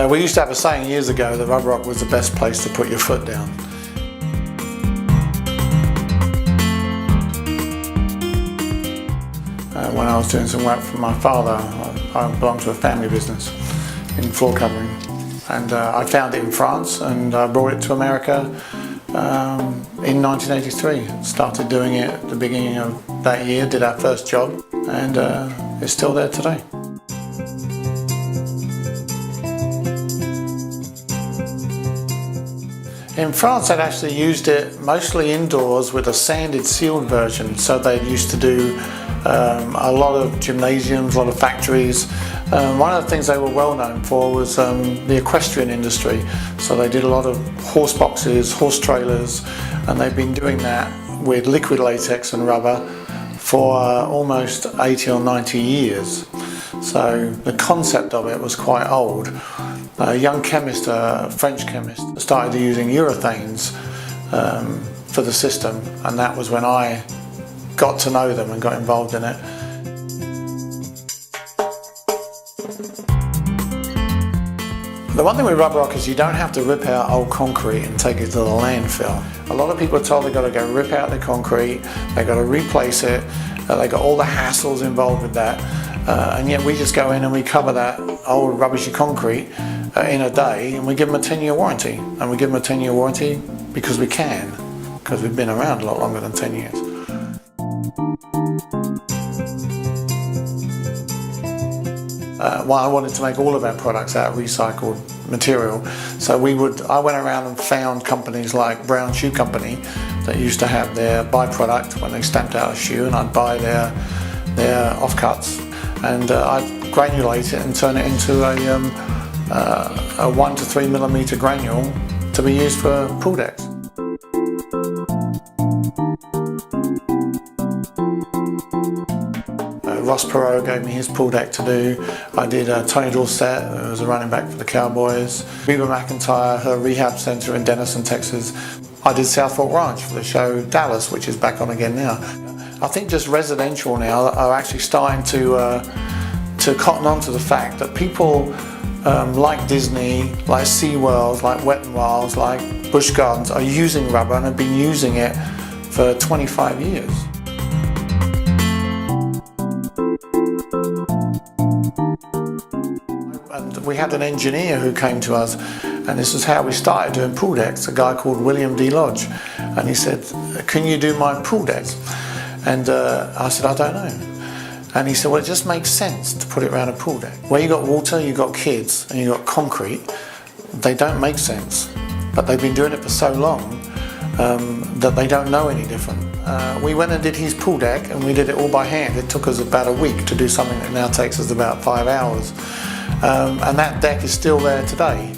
We used to have a saying years ago that Rubaroc was the best place to put your foot down. When I was doing some work for my father, I belonged to a family business in floor covering, and I found it in France and I brought it to America in 1983. Started doing it at the beginning of that year, did our first job, and it's still there today. In France, they'd actually used it mostly indoors with a sanded sealed version. So they used to do a lot of gymnasiums, a lot of factories. One of the things they were well known for was the equestrian industry. So they did a lot of horse boxes, horse trailers, and they've been doing that with liquid latex and rubber for almost 80 or 90 years. So the concept of it was quite old. A young chemist, a French chemist, started using urethanes for the system, and that was when I got to know them and got involved in it. The one thing with Rubaroc is you don't have to rip out old concrete and take it to the landfill. A lot of people are told they've got to go rip out the concrete, they've got to replace it, they've got all the hassles involved with that, and yet we just go in and we cover that old rubbishy concrete in a day, and we give them a 10-year warranty. And we give them a 10-year warranty because we can, because we've been around a lot longer than 10 years. Well, I wanted to make all of our products out of recycled material, so I went around and found companies like Brown Shoe Company that used to have their byproduct when they stamped out a shoe, and I'd buy their offcuts, and I'd granulate it and turn it into a 1 to 3 millimeter granule to be used for pool decks. Ross Perot gave me his pool deck to do. I did Tony Dorsett, who was a running back for the Cowboys. Reba McEntire, her rehab centre in Denison, Texas. I did South Fork Ranch for the show Dallas, which is back on again now. I think just residential now are actually starting to cotton on to the fact that people like Disney, like SeaWorld, like Wet n Wilds, like Busch Gardens are using rubber and have been using it for 25 years. And we had an engineer who came to us, and this is how we started doing pool decks, a guy called William D. Lodge. And he said, "Can you do my pool decks?" And I said, "I don't know." And he said, "Well, it just makes sense to put it around a pool deck. Where you got water, you got kids, and you got concrete, they don't make sense. But they've been doing it for so long that they don't know any different." We went and did his pool deck, and we did it all by hand. It took us about a week to do something that now takes us about 5 hours. And that deck is still there today.